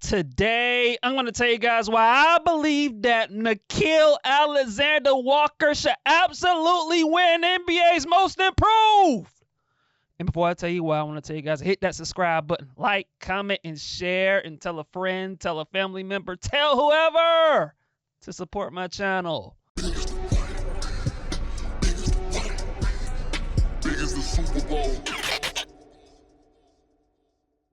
Today, I'm going to tell you guys why I believe that Nickeil Alexander-Walker should absolutely win NBA's Most Improved. And before I tell you why, I want to tell you guys, hit that subscribe button. Like, comment, and share. And tell a friend, tell a family member, tell whoever to support my channel.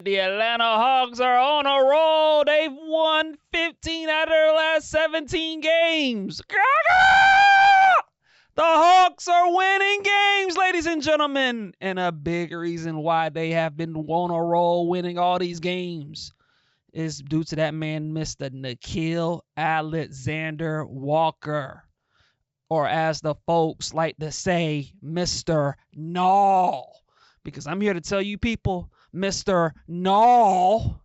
The Atlanta Hawks are on a roll. They've won 15 out of their last 17 games. The Hawks are winning games, ladies and gentlemen. And a big reason why they have been on a roll winning all these games is due to that man, Mr. Nickeil Alexander-Walker. Or as the folks like to say, Mr. Null. Because I'm here to tell you people, Mr. Null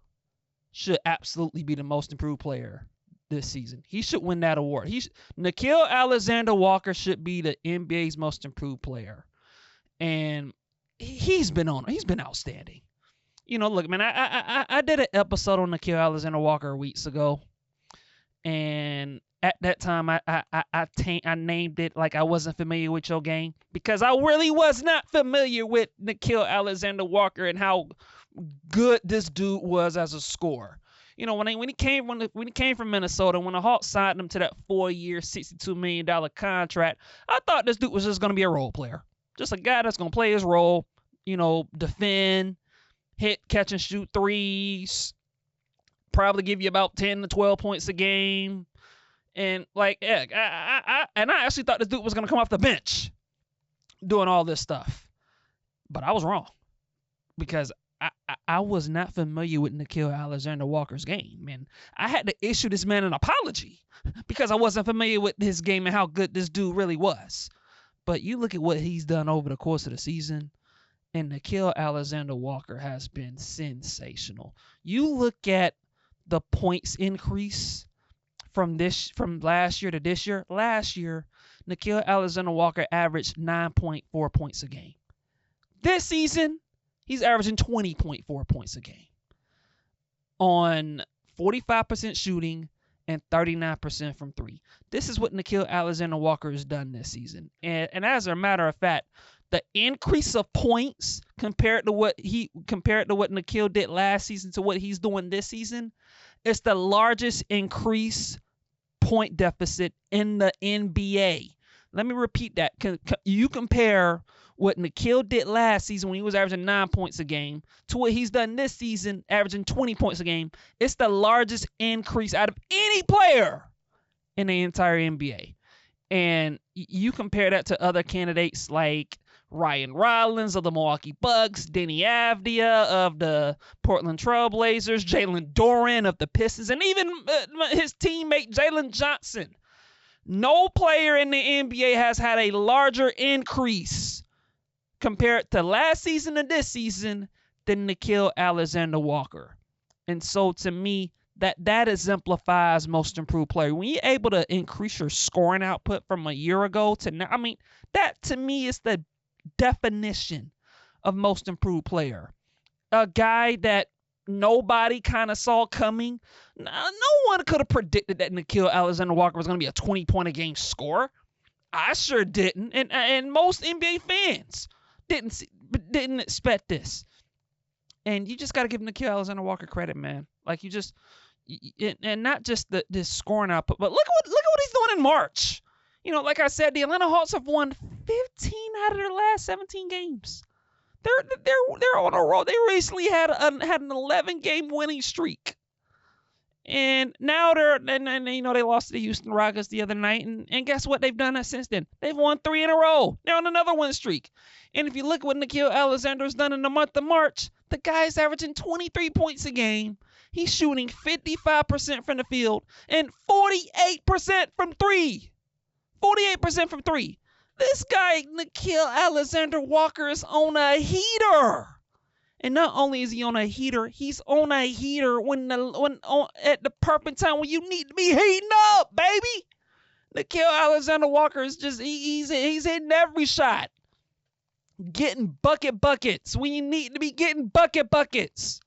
should absolutely be the most improved player this season. He should win that award. Nickeil Alexander-Walker should be the NBA's most improved player. And he's been outstanding. You know, look, man, I did an episode on Nickeil Alexander-Walker weeks ago. And at that time, I named it like I wasn't familiar with your game, because I really was not familiar with Nickeil Alexander-Walker and how good this dude was as a scorer. You know, when he came from Minnesota, when the Hawks signed him to that 4-year, $62 million contract, I thought this dude was just going to be a role player, just a guy that's going to play his role. You know, defend, hit, catch, and shoot threes. Probably give you about 10 to 12 points a game. And like, yeah, I actually thought this dude was going to come off the bench doing all this stuff. But I was wrong, because I was not familiar with Nickeil Alexander-Walker's game. And I had to issue this man an apology because I wasn't familiar with his game and how good this dude really was. But you look at what he's done over the course of the season, and Nickeil Alexander-Walker has been sensational. You look at the points increase from last year to this year. Last year, Nickeil Alexander-Walker averaged 9.4 points a game. This season, he's averaging 20.4 points a game on 45% shooting and 39% from three. This is what Nickeil Alexander-Walker has done this season. And as a matter of fact, the increase of points compared to what Nickeil did last season to what he's doing this season, it's the largest increase point deficit in the NBA. Let me repeat that. You compare what Nickeil did last season when he was averaging 9 points a game to what he's done this season, averaging 20 points a game. It's the largest increase out of any player in the entire NBA. And you compare that to other candidates like Ryan Rollins of the Milwaukee Bucks, Denny Avdia of the Portland Trail Blazers, Jalen Duren of the Pistons, and even his teammate Jalen Johnson. No player in the NBA has had a larger increase compared to last season and this season than Nickeil Alexander-Walker. And so to me, that exemplifies most improved player. When you're able to increase your scoring output from a year ago to now, I mean, that to me is the definition of most improved player. A guy that nobody kind of saw coming. No one could have predicted that Nickeil Alexander-Walker was going to be a 20-point a game scorer. I sure didn't, and most NBA fans didn't expect this. And you just got to give Nickeil Alexander-Walker credit, man. Like, you just, and not just this scoring output, but look at what he's doing in March. You know, like I said, the Atlanta Hawks have won 15 out of their last 17 games. They're on a roll. They recently had an 11-game winning streak, and now they lost to the Houston Rockets the other night, and guess what? They've done that since then. They've won 3 in a row. They're on another win streak. And if you look at what Nickeil Alexander's done in the month of March, the guy's averaging 23 points a game. He's shooting 55% from the field and 48% from three. 48% from three. This guy, Nickeil Alexander-Walker, is on a heater. And not only is he on a heater, he's on a heater at the perfect time when you need to be heating up, baby. Nickeil Alexander-Walker is just, he's hitting every shot. Getting buckets when you need to be getting buckets.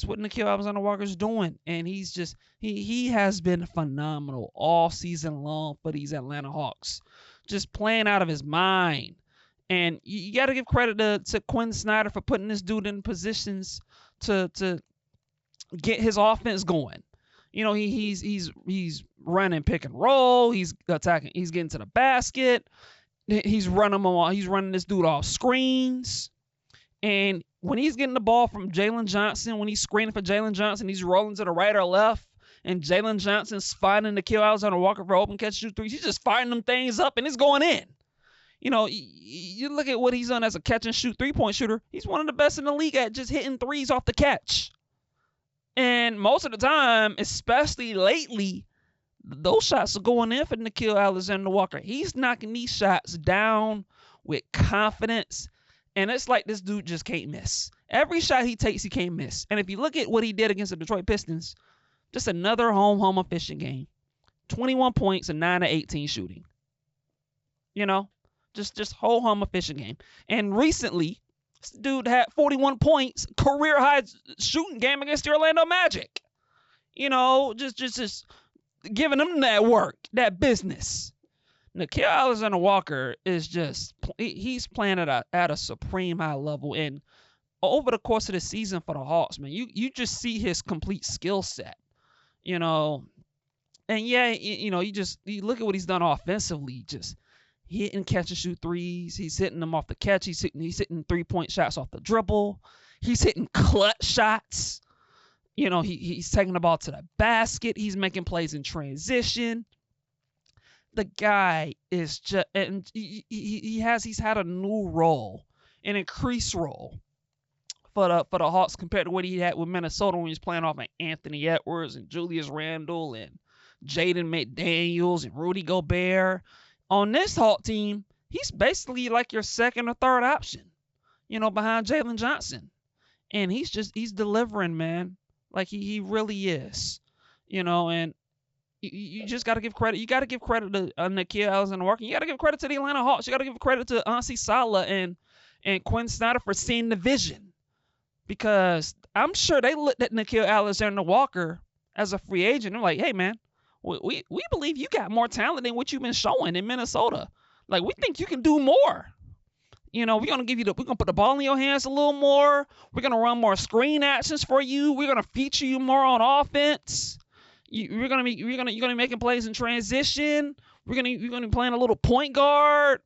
that's what Nickeil Alexander-Walker is doing, and he's just he has been phenomenal all season long for these Atlanta Hawks, just playing out of his mind. And you got to give credit to Quin Snyder for putting this dude in positions to get his offense going. You know, he's running pick and roll. He's attacking. He's getting to the basket. He's running this dude off screens. And when he's getting the ball from Jalen Johnson, when he's screening for Jalen Johnson, he's rolling to the right or left, and Jalen Johnson's finding Nickeil Alexander-Walker for open catch shoot threes. He's just firing them things up, and it's going in. You know, you look at what he's done as a catch and shoot three-point shooter. He's one of the best in the league at just hitting threes off the catch. And most of the time, especially lately, those shots are going in for Nickeil Alexander-Walker. He's knocking these shots down with confidence. And it's like this dude just can't miss. Every shot he takes, he can't miss. And if you look at what he did against the Detroit Pistons, just another home efficient game. 21 points and 9 of 18 shooting. You know, just whole home efficient game. And recently, this dude had 41 points, career high shooting game against the Orlando Magic. You know, just giving them that work, that business. Nickeil Alexander-Walker is he's playing at a supreme high level. And over the course of the season for the Hawks, man, you just see his complete skill set, you know. And yeah, you know, you look at what he's done offensively, just hitting catch and shoot threes. He's hitting them off the catch. He's hitting 3-point shots off the dribble. He's hitting clutch shots. You know, he's taking the ball to the basket. He's making plays in transition. The guy is just, and he's had a new role, an increased role for the Hawks compared to what he had with Minnesota when he was playing off of Anthony Edwards and Julius Randle and Jaden McDaniels and Rudy Gobert. On this Hawk team, he's basically like your second or third option, you know, behind Jalen Johnson. And he's delivering, man. Like he really is, you know. And you just got to give credit. You got to give credit to Nickeil Alexander-Walker. You got to give credit to the Atlanta Hawks. You got to give credit to Ansi Sala and Quin Snyder for seeing the vision. Because I'm sure they looked at Nickeil Alexander-Walker as a free agent. They're like, hey, man, we believe you got more talent than what you've been showing in Minnesota. Like, we think you can do more. You know, we're gonna put the ball in your hands a little more. We're gonna run more screen actions for you. We're gonna feature you more on offense. You're gonna be making plays in transition. We're gonna be playing a little point guard.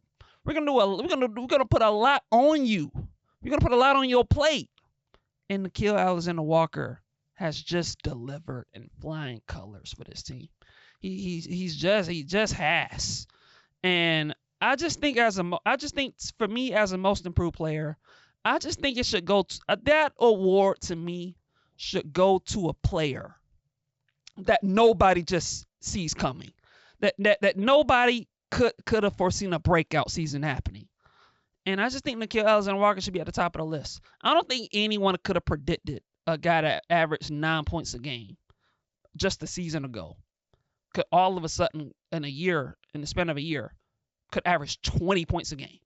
We're gonna put a lot on you. We're gonna put a lot on your plate. And Nickeil Alexander-Walker has just delivered in flying colors for this team. He just has. And I just think for me as a most improved player, I just think it should go to, that award to me should go to a player that nobody just sees coming, that nobody could have foreseen a breakout season happening. And I just think Nickeil Alexander-Walker should be at the top of the list. I don't think anyone could have predicted a guy that averaged 9 points a game just a season ago could all of a sudden in the span of a year, could average 20 points a game.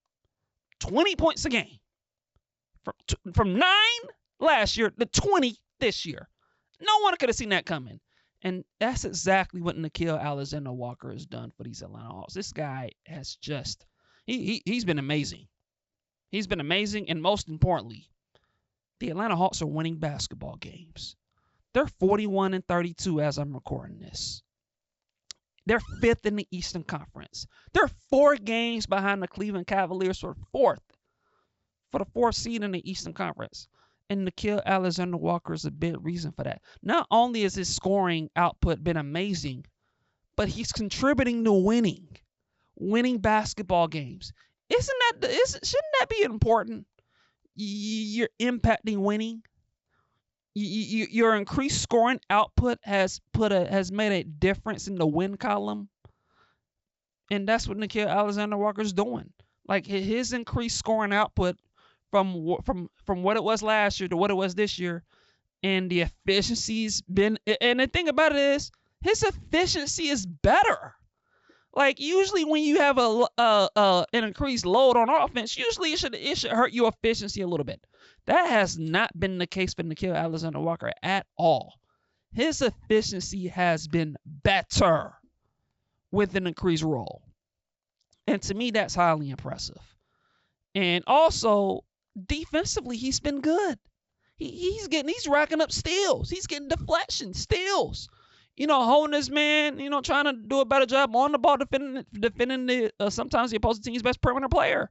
20 points a game. From 9 last year to 20 this year. No one could have seen that coming. And that's exactly what Nickeil Alexander-Walker has done for these Atlanta Hawks. This guy has just, he's been amazing. He's been amazing, and most importantly, the Atlanta Hawks are winning basketball games. They're 41-32 as I'm recording this. They're 5th in the Eastern Conference. They're 4 games behind the Cleveland Cavaliers for the 4th seed in the Eastern Conference. And Nickeil Alexander-Walker is a big reason for that. Not only has his scoring output been amazing, but he's contributing to winning basketball games. Shouldn't that be important? You're impacting winning. Your increased scoring output has made a difference in the win column, and that's what Nickeil Alexander-Walker is doing. Like his increased scoring output from what it was last year to what it was this year, and the efficiency's been. And the thing about it is, his efficiency is better. Like usually when you have an increased load on offense, usually it should hurt your efficiency a little bit. That has not been the case for Nickeil Alexander-Walker at all. His efficiency has been better with an increased role. And to me, that's highly impressive. And also, defensively, he's been good. He's racking up steals. He's getting deflections, steals. Holding this man, trying to do a better job on the ball, defending the sometimes the opposing team's best perimeter player.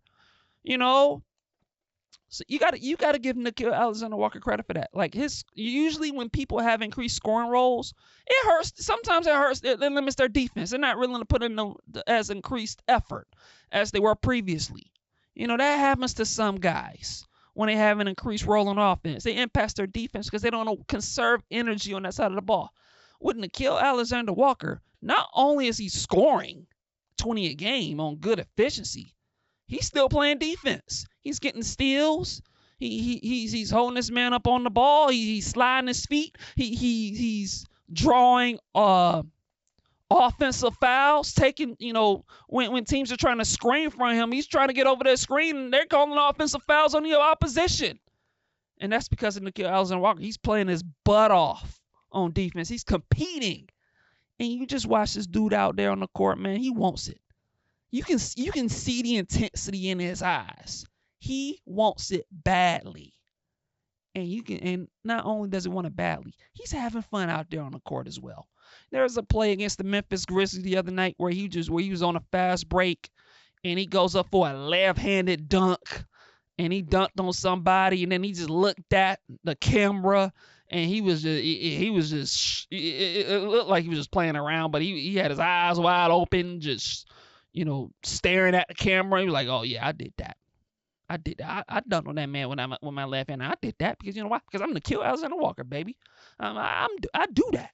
So you gotta give Nickeil Alexander-Walker credit for that. Like usually when people have increased scoring roles, it hurts. Sometimes it hurts. It limits their defense. They're not willing to put in as increased effort as they were previously. That happens to some guys when they have an increased role on offense. They impact their defense because they don't conserve energy on that side of the ball. With Nickeil Alexander-Walker, not only is he scoring 20 a game on good efficiency, he's still playing defense. He's getting steals. He's holding this man up on the ball. He's sliding his feet. He's drawing offensive fouls. Taking when teams are trying to screen from him, he's trying to get over that screen, and they're calling offensive fouls on the opposition. And that's because of Nickeil Alexander-Walker. He's playing his butt off on defense. He's competing, and you just watch this dude out there on the court, man. He wants it. You can see the intensity in his eyes. He wants it badly. And not only does he want it badly, he's having fun out there on the court as well. There was a play against the Memphis Grizzlies the other night where he was on a fast break and he goes up for a left-handed dunk and he dunked on somebody, and then he just looked at the camera and it looked like he was just playing around, but he had his eyes wide open, just staring at the camera. He was like, "Oh yeah, I did that. I dunked on that man with my left hand. I did that because you know why? Because I'm Nickeil Alexander-Walker, baby. I do that.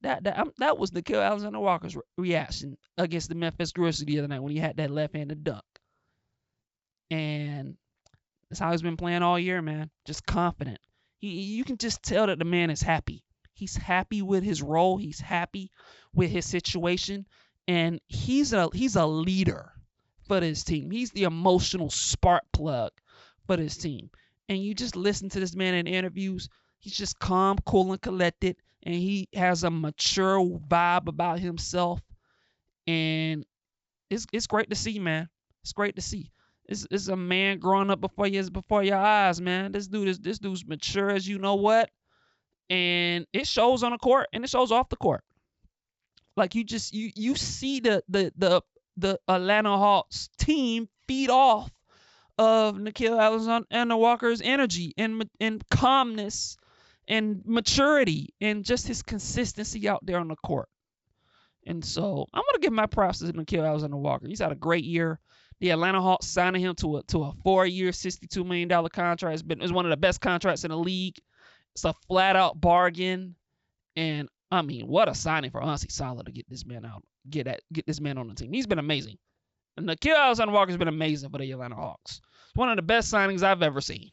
That was Nickeil Alexander-Walker's reaction against the Memphis Grizzlies the other night when he had that left-handed dunk. And that's how he's been playing all year, man. Just confident. You can just tell that the man is happy. He's happy with his role. He's happy with his situation. And he's a leader for this team. He's the emotional spark plug for this team. And you just listen to this man in interviews. He's just calm, cool, and collected. And he has a mature vibe about himself. And it's great to see, man. It's great to see. It's a man growing up before your eyes, man. This dude's mature as you know what. And it shows on the court and it shows off the court. Like you see the Atlanta Hawks team feed off of Nickeil Alexander-Walker's energy and calmness and maturity and just his consistency out there on the court. And so I'm gonna give my props to Nickeil Alexander-Walker. He's had a great year. The Atlanta Hawks signing him to a 4-year, $62 million contract. It's one of the best contracts in the league. It's a flat out bargain. And I mean, what a signing for Anssi Salah to get this man out, get this man on the team. He's been amazing. And Nickeil Alexander-Walker's been amazing for the Atlanta Hawks. It's one of the best signings I've ever seen.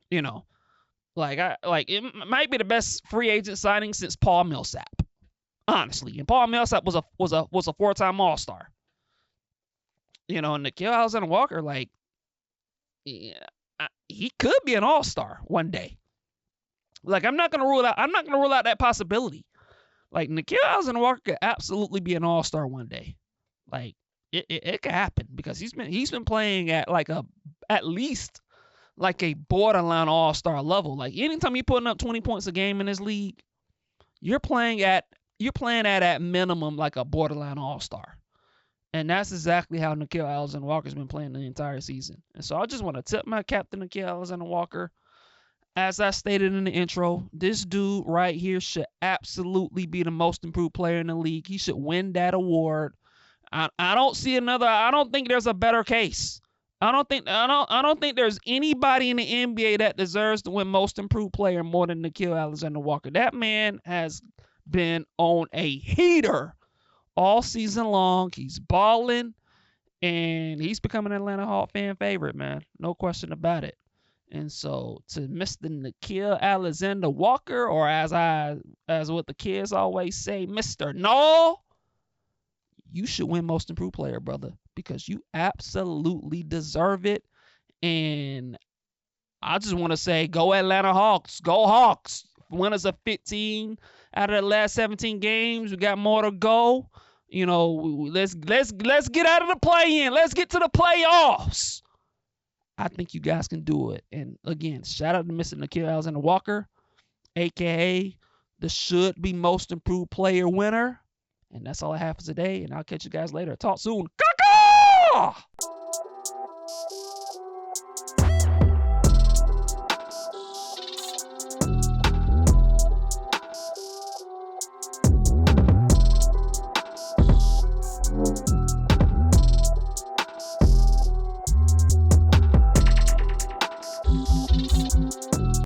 It might be the best free agent signing since Paul Millsap, honestly. And Paul Millsap was a 4-time All-Star. And Nickeil Alexander-Walker, he could be an All-Star one day. I'm not gonna rule out that possibility. Nickeil Alexander-Walker could absolutely be an All-Star one day. It could happen because he's been playing at at least a borderline All-Star level. Anytime you're putting up 20 points a game in this league, you're playing at minimum a borderline All-Star. And that's exactly how Nickeil Alexander-Walker's been playing the entire season. And so I just want to tip my cap to Nickeil Alexander-Walker. As I stated in the intro, this dude right here should absolutely be the most improved player in the league. He should win that award. I don't think there's a better case. I don't think there's anybody in the NBA that deserves to win most improved player more than Nickeil Alexander-Walker. That man has been on a heater all season long. He's balling, and he's becoming an Atlanta Hawks fan favorite, man. No question about it. And so to Mr. Nickeil Alexander-Walker, or as what the kids always say, Mr. No, you should win most improved player, brother, because you absolutely deserve it. And I just want to say, go Atlanta Hawks. Go Hawks. Winners of 15 out of the last 17 games. We got more to go. You know, let's get out of the play-in. Let's get to the playoffs. I think you guys can do it. And again, shout out to Mr. Nickeil Alexander-Walker, aka the should be most improved player winner. And that's all I have for today. And I'll catch you guys later. Talk soon. Caw-caw!